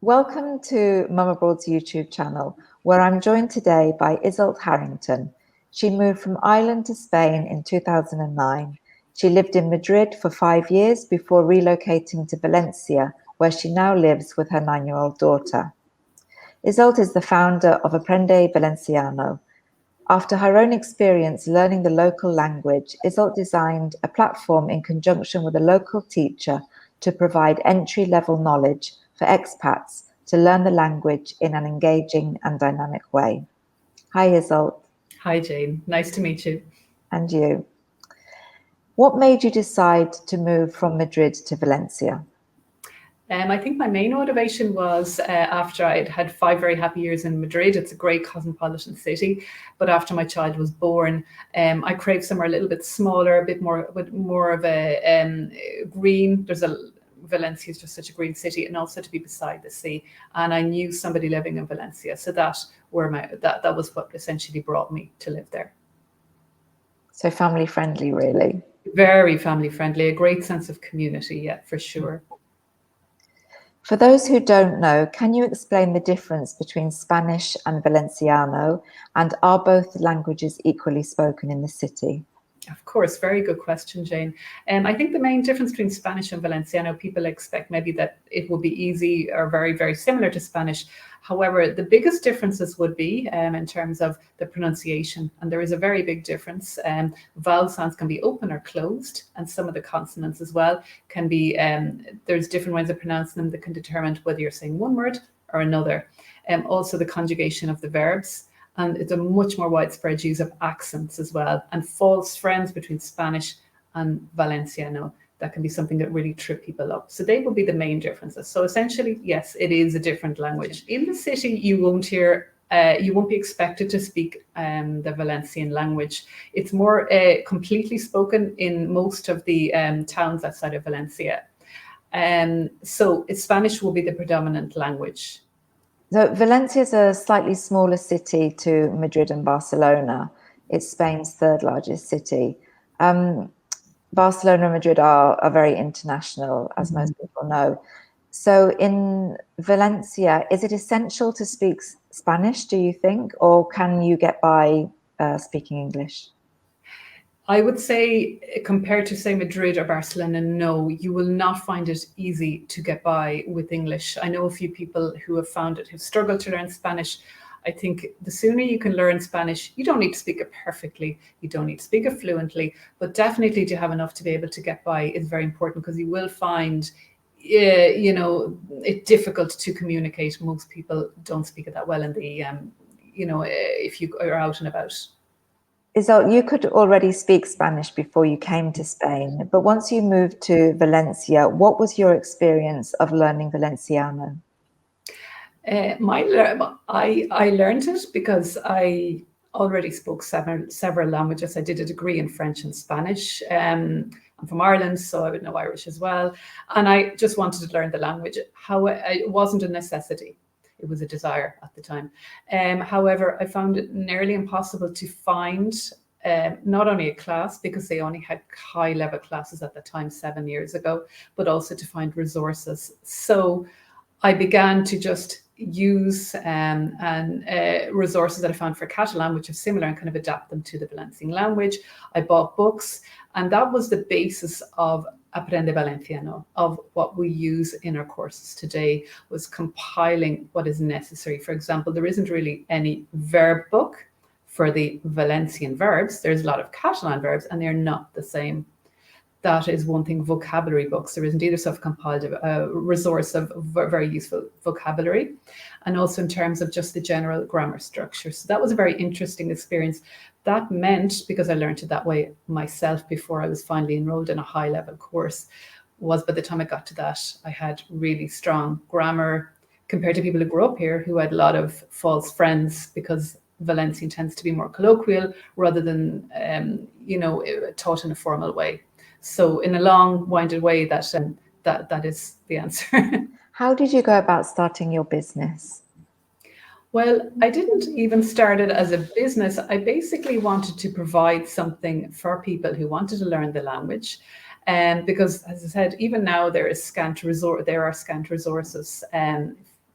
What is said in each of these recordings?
Welcome to Mum Abroad's YouTube channel, where I'm joined today by Iseult Harrington. She moved from Ireland to Spain in 2009. She lived in Madrid for 5 years before relocating to Valencia, where she now lives with her 9-year-old daughter. Iseult is the founder of Aprende Valenciano. After her own experience learning the local language, Iseult designed a platform in conjunction with a local teacher to provide entry-level knowledge for expats to learn the language in an engaging and dynamic way. Hi, Iseult. Hi, Jane. Nice to meet you. And you. What made you decide to move from Madrid to Valencia? I think my main motivation was after I'd had 5 very happy years in Madrid. It's a great cosmopolitan city, but after my child was born, I craved somewhere a little bit smaller, a bit more with more of a green. Valencia is just such a green city, and also to be beside the sea. And I knew somebody living in Valencia, so that was what essentially brought me to live there. So family friendly, really. Very family friendly, a great sense of community, yeah, for sure. For those who don't know, can you explain the difference between Spanish and Valenciano, and are both languages equally spoken in the city? Of course, very good question, Jane. I think the main difference between Spanish and Valenciano, people expect maybe that it will be easy or very, very similar to Spanish. However, the biggest differences would be in terms of the pronunciation, and there is a very big difference. Vowel sounds can be open or closed, and some of the consonants as well can be, there's different ways of pronouncing them that can determine whether you're saying one word or another. Also the conjugation of the verbs. And it's a much more widespread use of accents as well, and false friends between Spanish and Valenciano. That can be something that really trip people up. So they will be the main differences. So essentially, yes, it is a different language. In the city, you won't be expected to speak the Valencian language. It's more completely spoken in most of the towns outside of Valencia. So Spanish will be the predominant language. So Valencia is a slightly smaller city to Madrid and Barcelona. It's Spain's third largest city. Barcelona and Madrid are very international, as most people know. So in Valencia, is it essential to speak Spanish, do you think, or can you get by speaking English? I would say, compared to, say, Madrid or Barcelona, no, you will not find it easy to get by with English. I know a few people who have found it, who've struggled to learn Spanish. I think the sooner you can learn Spanish, you don't need to speak it perfectly, you don't need to speak it fluently, but definitely to have enough to be able to get by is very important, because you will find it's difficult to communicate. Most people don't speak it that well in the, if you are out and about. Iseult, you could already speak Spanish before you came to Spain, but once you moved to Valencia, what was your experience of learning Valenciano? I learned it because I already spoke several languages. I did a degree in French and Spanish. I'm from Ireland, so I would know Irish as well. And I just wanted to learn the language. It wasn't a necessity. It was a desire at the time. However, I found it nearly impossible to find not only a class, because they only had high-level classes at the time 7 years ago, but also to find resources. So I began to just use resources that I found for Catalan, which are similar, and kind of adapt them to the Valencian language. I bought books, and that was the basis of Aprende Valenciano, of what we use in our courses today, was compiling what is necessary. For example, there isn't really any verb book for the Valencian verbs. There's a lot of Catalan verbs, and they're not the same. That is one thing. Vocabulary books, there isn't either, so I've compiled a resource of very useful vocabulary, and also in terms of just the general grammar structure. So that was a very interesting experience. That meant, because I learned it that way myself before I was finally enrolled in a high-level course, was by the time I got to that, I had really strong grammar compared to people who grew up here who had a lot of false friends, because Valencian tends to be more colloquial rather than, taught in a formal way. So in a long-winded way, that is the answer. How did you go about starting your business? Well, I didn't even start it as a business. I basically wanted to provide something for people who wanted to learn the language. Because, as I said, even now there are scant resources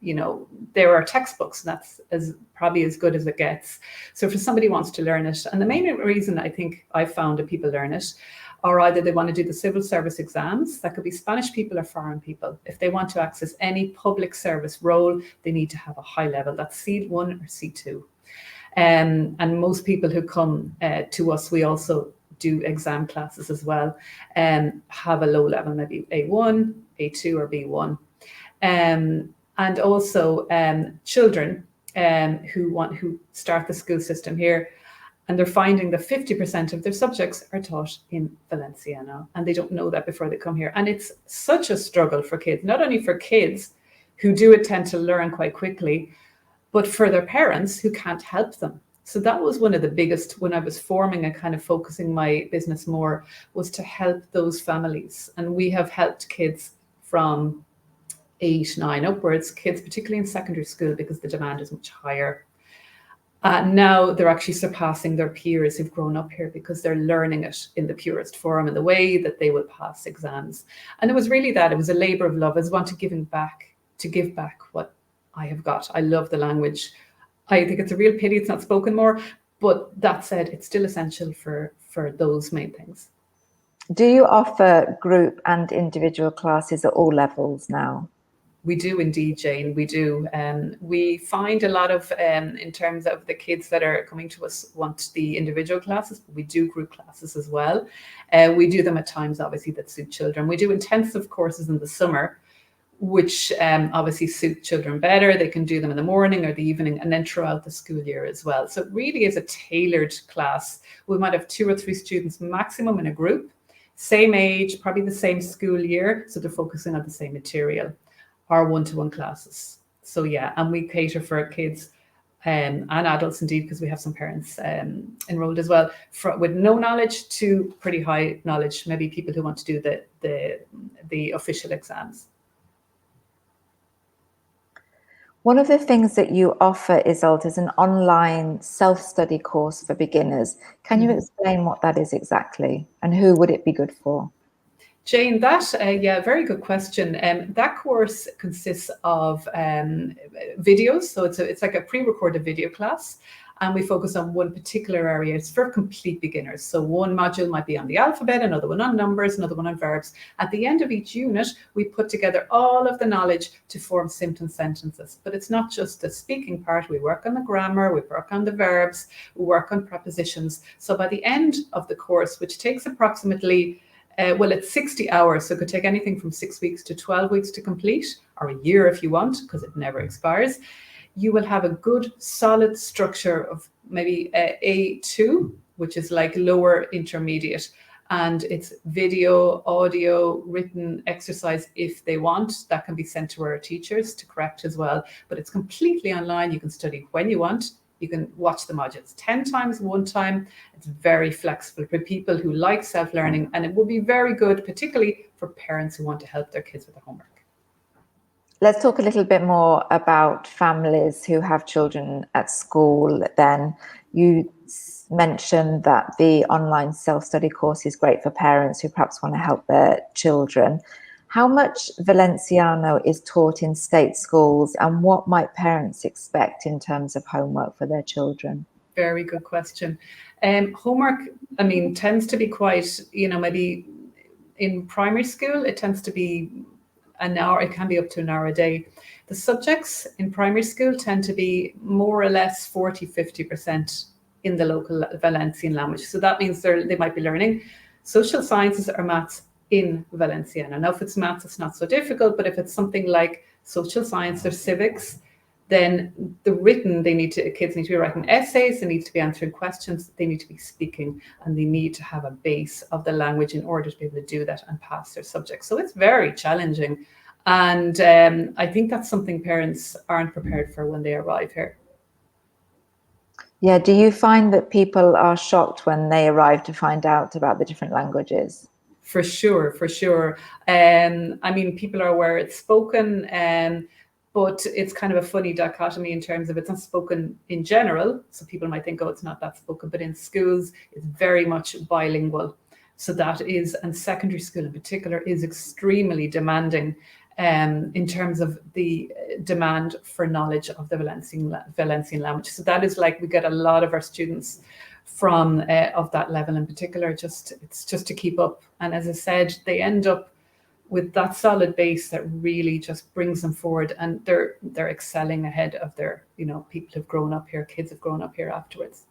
there are textbooks, and that's probably as good as it gets. So if somebody wants to learn it, and the main reason I think I found that people learn it are either they want to do the civil service exams, that could be Spanish people or foreign people. If they want to access any public service role, they need to have a high level, that's C1 or C2. And most people who come to us, we also do exam classes as well, and have a low level, maybe A1, A2 or B1. And also children who start the school system here, and they're finding that 50% of their subjects are taught in Valenciano, and they don't know that before they come here. And it's such a struggle for kids, not only for kids who do tend to learn quite quickly, but for their parents who can't help them. So that was one of the biggest, when I was forming and kind of focusing my business more, was to help those families. And we have helped kids from 8, 9 upwards, kids particularly in secondary school, because the demand is much higher. Now they're actually surpassing their peers who've grown up here, because they're learning it in the purest form, in the way that they will pass exams. And it was really that, it was a labor of love. I just want to give back what I have got. I love the language. I think it's a real pity it's not spoken more, but that said, it's still essential for those main things. Do you offer group and individual classes at all levels now? We do indeed, Jane, we do. We find a lot of, in terms of the kids that are coming to us, want the individual classes, but we do group classes as well. We do them at times, obviously, that suit children. We do intensive courses in the summer, which obviously suit children better. They can do them in the morning or the evening, and then throughout the school year as well. So it really is a tailored class. We might have 2 or 3 students maximum in a group, same age, probably the same school year, so they're focusing on the same material. Our one-to-one classes. So yeah, and we cater for kids and adults indeed, because we have some parents enrolled as well, with no knowledge to pretty high knowledge, maybe people who want to do the official exams. One of the things that you offer, Iseult, is an online self-study course for beginners. Can you explain what that is exactly, and who would it be good for? Jane, very good question. That course consists of videos. So it's like a pre-recorded video class, and we focus on one particular area. It's for complete beginners. So one module might be on the alphabet, another one on numbers, another one on verbs. At the end of each unit, we put together all of the knowledge to form sentence sentences. But it's not just the speaking part. We work on the grammar, we work on the verbs, we work on prepositions. So by the end of the course, which takes approximately it's 60 hours, so it could take anything from 6 weeks to 12 weeks to complete, or a year if you want, because it never expires. You will have a good, solid structure of maybe A2, which is like lower intermediate. And it's video, audio, written exercise if they want. That can be sent to our teachers to correct as well. But it's completely online. You can study when you want. You can watch the modules 10 times, 1 time. It's very flexible for people who like self-learning, and it will be very good, particularly for parents who want to help their kids with their homework. Let's talk a little bit more about families who have children at school then. You mentioned that the online self-study course is great for parents who perhaps want to help their children. How much Valenciano is taught in state schools, and what might parents expect in terms of homework for their children? Very good question. Homework, tends to be quite, maybe in primary school, it tends to be an hour, it can be up to an hour a day. The subjects in primary school tend to be more or less 40-50% in the local Valencian language. So that means they might be learning social sciences or maths in Valenciano. Now, if it's maths, it's not so difficult, but if it's something like social science or civics, then the written, kids need to be writing essays, they need to be answering questions, they need to be speaking, and they need to have a base of the language in order to be able to do that and pass their subject. So it's very challenging. And I think that's something parents aren't prepared for when they arrive here. Yeah, do you find that people are shocked when they arrive to find out about the different languages? For sure. People are aware it's spoken, but it's kind of a funny dichotomy in terms of it's not spoken in general. So people might think, oh, it's not that spoken, but in schools, it's very much bilingual. So that is, and secondary school in particular, is extremely demanding in terms of the demand for knowledge of the Valencian language. So that is like, we get a lot of our students from of that level in particular. It's just to keep up. And as I said, they end up with that solid base that really just brings them forward, and they're excelling ahead of their, people who've grown up here, kids have grown up here afterwards.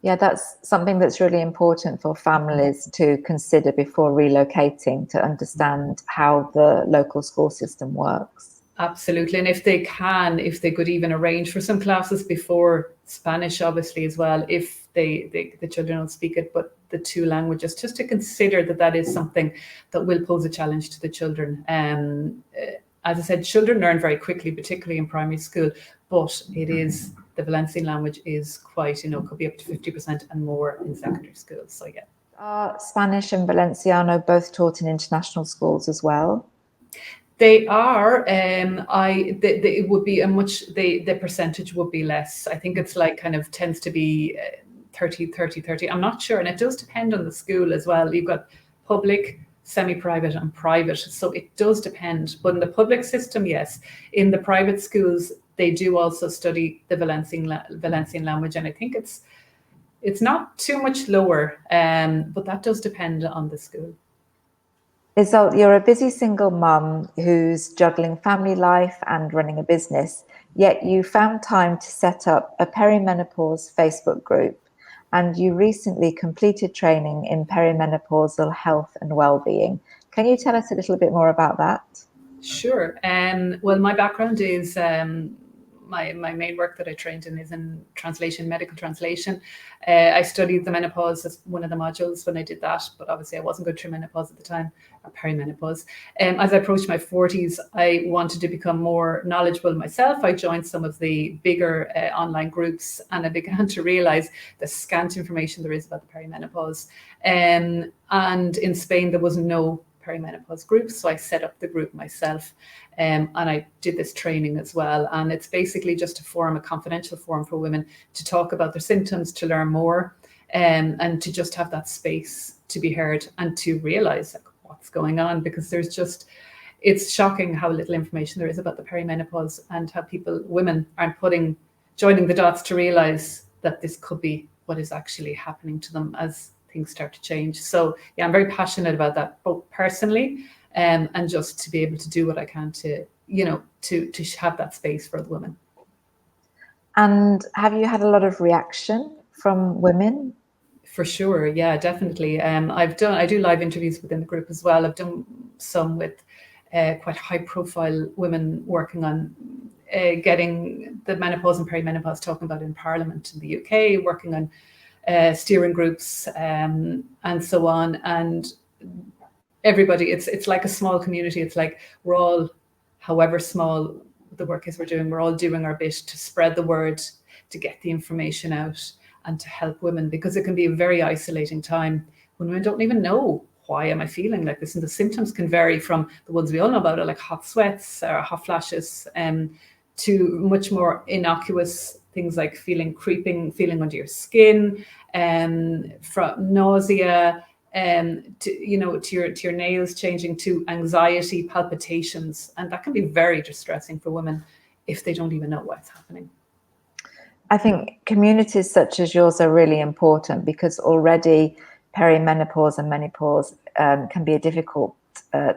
Yeah, that's something that's really important for families to consider before relocating, to understand how the local school system works. Absolutely. And if they could even arrange for some classes before Spanish, obviously, as well, if the children don't speak it, but the two languages, just to consider that is something that will pose a challenge to the children. As I said, children learn very quickly, particularly in primary school, but the Valencian language is quite, could be up to 50% and more in secondary schools. So yeah. Are Spanish and Valenciano both taught in international schools as well? They are. It would be the percentage would be less. I think it's like kind of tends to be 30. I'm not sure. And it does depend on the school as well. You've got public, semi-private and private. So it does depend. But in the public system, yes. In the private schools, they do also study the Valencian language. And I think it's not too much lower, but that does depend on the school. Iseult, you're a busy single mum who's juggling family life and running a business, yet you found time to set up a perimenopause Facebook group, and you recently completed training in perimenopausal health and well-being. Can you tell us a little bit more about that? Sure. Well, my background is my main work that I trained in is in translation, medical translation. I studied the menopause as one of the modules when I did that, but obviously I wasn't going through menopause at the time, or perimenopause. As I approached my 40s, I wanted to become more knowledgeable myself. I joined some of the bigger online groups, and I began to realize the scant information there is about the perimenopause. And in Spain, there was no perimenopause group, so I set up the group myself, and I did this training as well. And it's basically just a confidential forum for women to talk about their symptoms, to learn more, and to just have that space to be heard and to realize what's going on, because it's shocking how little information there is about the perimenopause, and how women aren't joining the dots to realize that this could be what is actually happening to them as things start to change. So yeah, I'm very passionate about that, both personally and just to be able to do what I can to have that space for the women. And have you had a lot of reaction from women? For sure, yeah, definitely. I do live interviews within the group as well. I've done some with quite high-profile women working on getting the menopause and perimenopause talking about in Parliament in the UK, working on steering groups and so on. And everybody, it's like a small community. It's like we're all, however small the work is we're doing, we're all doing our bit to spread the word, to get the information out, and to help women, because it can be a very isolating time when women don't even know, why am I feeling like this? And the symptoms can vary from the ones we all know about, like hot sweats or hot flashes, to much more innocuous things like feeling under your skin, from nausea, to your nails changing, to anxiety, palpitations. And that can be very distressing for women if they don't even know what's happening. I think communities such as yours are really important, because already perimenopause and menopause can be a difficult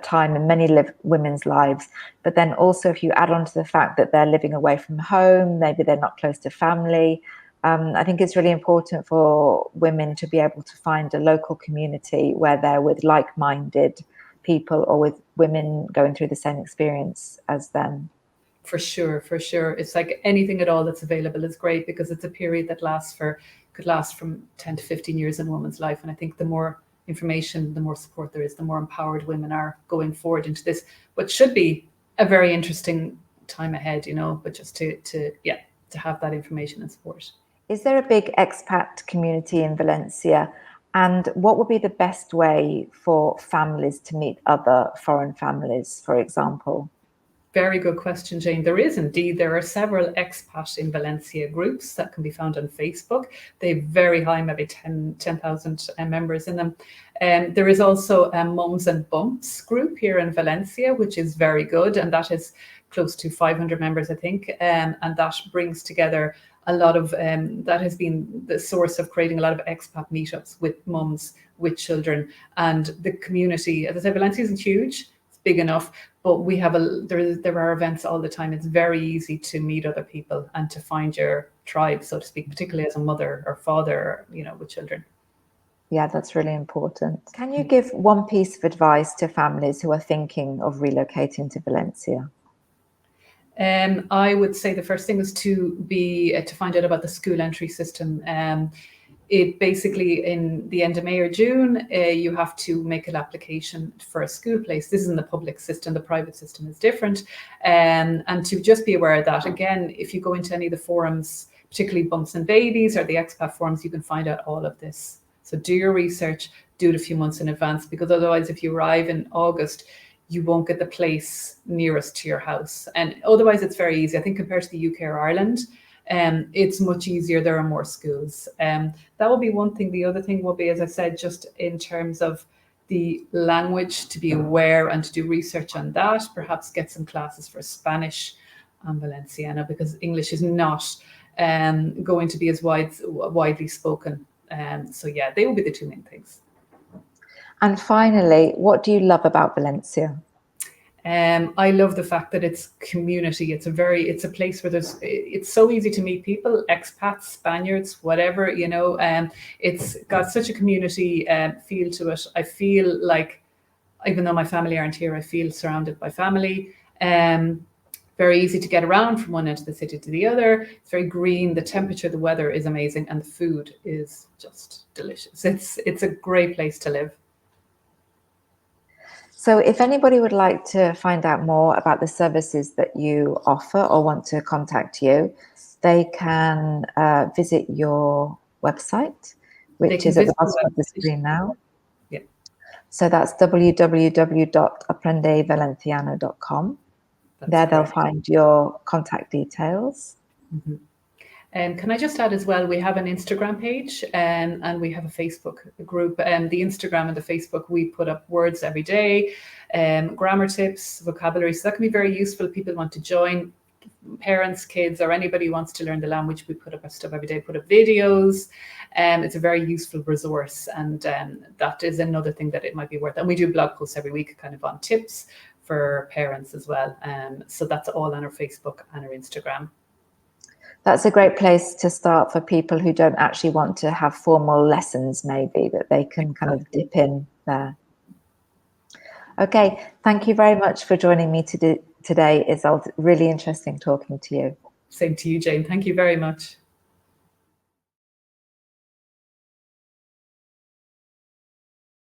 time in many women's lives. But then also, if you add on to the fact that they're living away from home, maybe they're not close to family, I think it's really important for women to be able to find a local community where they're with like-minded people, or with women going through the same experience as them. For sure. It's like anything at all that's available is great, because it's a period that could last from 10 to 15 years in a woman's life. And I think the more information, the more support there is, the more empowered women are going forward into this, what should be a very interesting time ahead, but just to have that information and support. Is there a big expat community in Valencia? And what would be the best way for families to meet other foreign families, for example? Very good question, Jane. There is indeed. There are several Expat in Valencia groups that can be found on Facebook. They're very high, maybe 10,000 members in them. There is also a Mums and Bumps group here in Valencia, which is very good. And that is close to 500 members, I think. And that brings together a lot of, that has been the source of creating a lot of expat meetups with mums, with children. And the community, as I said, Valencia isn't huge, it's big enough, but we have there are events all the time. It's very easy to meet other people and to find your tribe, so to speak, particularly as a mother or father, with children. Yeah, that's really important. Can you give one piece of advice to families who are thinking of relocating to Valencia? I would say the first thing is to find out about the school entry system. It basically, in the end of May or June, you have to make an application for a school place. This is in the public system. The private system is different. And to just be aware of that. Again, if you go into any of the forums, particularly Bumps and Babies or the expat forums, you can find out all of this. So do your research, do it a few months in advance, because otherwise if you arrive in August, you won't get the place nearest to your house. And otherwise it's very easy. I think compared to the UK or Ireland, it's much easier. There are more schools. That will be one thing. The other thing will be, as I said, just in terms of the language, to be aware and to do research on that, perhaps get some classes for Spanish and Valenciano, because English is not going to be as widely spoken. So yeah, they will be the two main things. And finally, what do you love about Valencia? I love the fact that it's community. It's a place where it's so easy to meet people, expats, Spaniards, whatever, it's got such a community feel to it. I feel like, even though my family aren't here, I feel surrounded by family. Very easy to get around from one end of the city to the other. It's very green. The temperature, the weather is amazing, and the food is just delicious. It's a great place to live. So if anybody would like to find out more about the services that you offer or want to contact you, they can visit your website, which is at the bottom of the screen now. Yeah. So that's www.aprendevalenciano.com. There they'll find your contact details. Mm-hmm. And can I just add as well, we have an Instagram page and we have a Facebook group. And the Instagram and the Facebook, we put up words every day, grammar tips, vocabulary. So that can be very useful. People want to join, parents, kids, or anybody who wants to learn the language. We put up our stuff every day, put up videos. It's a very useful resource. And that is another thing that it might be worth. And we do blog posts every week kind of on tips for parents as well. So that's all on our Facebook and our Instagram. That's a great place to start for people who don't actually want to have formal lessons, maybe, that they can kind of dip in there. Okay, thank you very much for joining me today, Iseult. Really interesting talking to you. Same to you, Jane. Thank you very much.